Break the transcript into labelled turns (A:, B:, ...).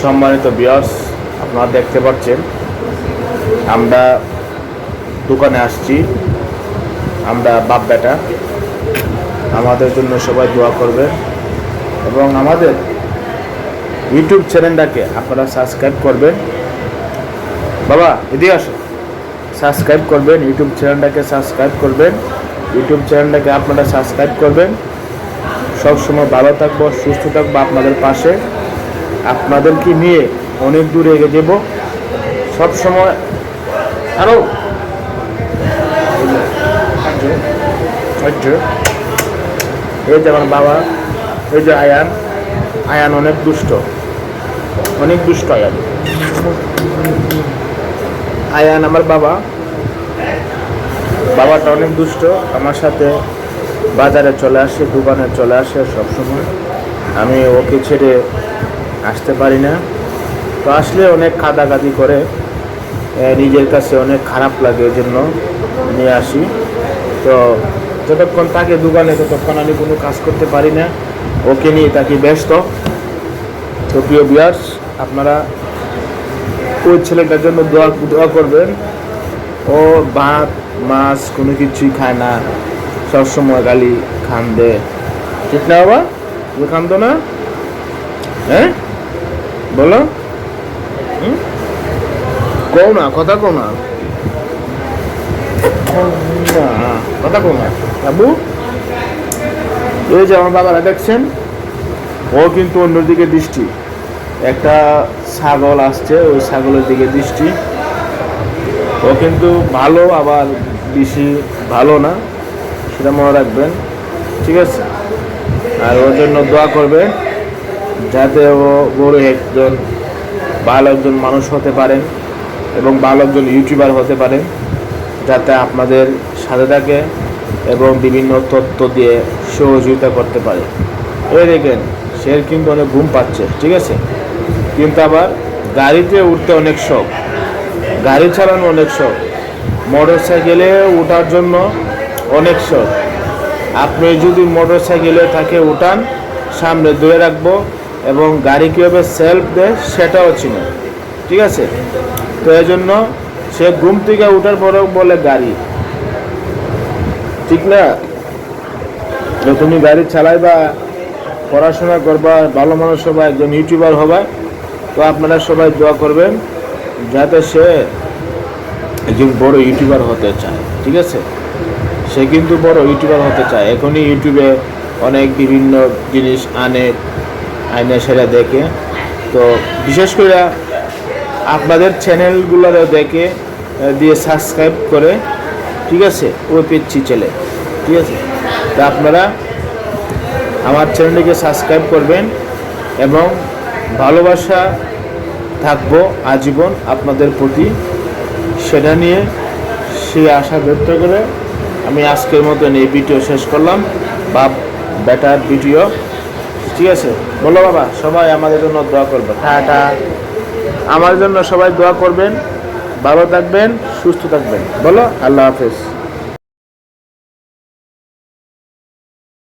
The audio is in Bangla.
A: সম্মানিত ভিউয়ার্স, আপনারা দেখতে পাচ্ছেন আমরা দোকানে আসছি। আমরা বাপ বেটা, আমাদের জন্য সবাই দোয়া করবেন এবং আমাদের ইউটিউব চ্যানেলটাকে আপনারা সাবস্ক্রাইব করবেন। বাবা এদিকে আসো, সাবস্ক্রাইব করবেন, ইউটিউব চ্যানেলটাকে সাবস্ক্রাইব করবেন। ইউটিউব চ্যানেলটাকে আপনারা সাবস্ক্রাইব করবেন। সবসময় ভালো থাকবো, সুস্থ থাকবো, আপনাদের পাশে, আপনাদেরকে নিয়ে অনেক দূরে এগিয়ে যাব সবসময়। আরও এই যে আমার বাবা, এই যে আয়ান। আয়ান অনেক দুষ্ট, অনেক দুষ্ট আয়ান। আয়ান আমার বাবা, বাবাটা অনেক দুষ্ট। আমার সাথে বাজারে চলে আসে, দোকানে চলে আসে সবসময়। আমি ওকে ছেড়ে আসতে পারি না। তো আসলে অনেক কাঁদাকাঁদি করে, নিজের কাছে অনেক খারাপ লাগে, ওই জন্য নিয়ে আসি। তো যতক্ষণ তাকে দোকানে, ততক্ষণ আমি কোনো কাজ করতে পারি না, ওকে নিয়ে থাকি ব্যস্ত। তো প্রিয় ভিউয়ার্স, আপনারা ওই ছেলেটার জন্য দোয়া করবেন। ও ভাত মাছ কোনো কিছুই খায় না, সবসময় গালি খান্দে। ঠিক না বাবা? তুমি খান্দো না? হ্যাঁ বলো, কও না, কথা কও না, কথা কও না বাবু। এই যে আমার বাবারা দেখছেন, ও কিন্তু অন্যদিকে দৃষ্টি। একটা ছাগল আসছে, ওই ছাগলের দিকে দৃষ্টি। ও কিন্তু ভালো, আবার বেশি ভালো না, সেটা মনে রাখবেন, ঠিক আছে? আর ওর জন্য দোয়া করবেন যাতে ও বড় একজন ভালো একজন মানুষ হতে পারেন এবং ভালো একজন ইউটিউবার হতে পারেন, যাতে আপনাদের সাথে থাকে এবং বিভিন্ন তথ্য দিয়ে সহযোগিতা করতে পারে। এই দেখেন, সে কিন্তু অনেক ঘুম পাচ্ছে, ঠিক আছে, কিন্তু আবার গাড়িতে উঠতে অনেক শখ, গাড়ি চালানো অনেক শখ, মোটর সাইকেলে ওঠার জন্য অনেক শখ। আপনি যদি মোটর সাইকেলে তাকে উঠান, সামনে ধরে রাখবো এবং গাড়ি কীভাবে সেলফ দেয় সেটাও চিনে, ঠিক আছে? তো এই জন্য সে ঘুম থেকে উঠার পরেও বলে গাড়ি, ঠিক না? তুমি গাড়ি চালাইবা, পড়াশোনা করবা, ভালো মানুষ হবা, একজন ইউটিউবার হবা। তো আপনারা সবাই দোয়া করবেন যাতে সে একজন বড় ইউটিউবার হতে চায়, ঠিক আছে? সে কিন্তু বড় ইউটিউবার হতে চায়। এখনই ইউটিউবে অনেক বিভিন্ন জিনিস আইনে সেটা দেখে। তো বিশেষ করে আপনাদের চ্যানেলগুলো দেখে দিয়ে সাবস্ক্রাইব করে, ঠিক আছে, ওই পেচ্ছি ছেলে, ঠিক আছে? তো আপনারা আমার চ্যানেলটিকে সাবস্ক্রাইব করবেন এবং ভালোবাসা থাকবো আজীবন আপনাদের প্রতি, সেটা নিয়ে সেই আশা ব্যক্ত করে আমি আজকের মতন এই ভিডিও শেষ করলাম, বাপ বেটার ভিডিও, ঠিক আছে? বলো বাবা, সবাই আমাদের জন্য দোয়া করবে। টাটা। আমার জন্য সবাই দোয়া করবেন, ভালো থাকবেন, সুস্থ থাকবেন। বলো আল্লাহ হাফেজ।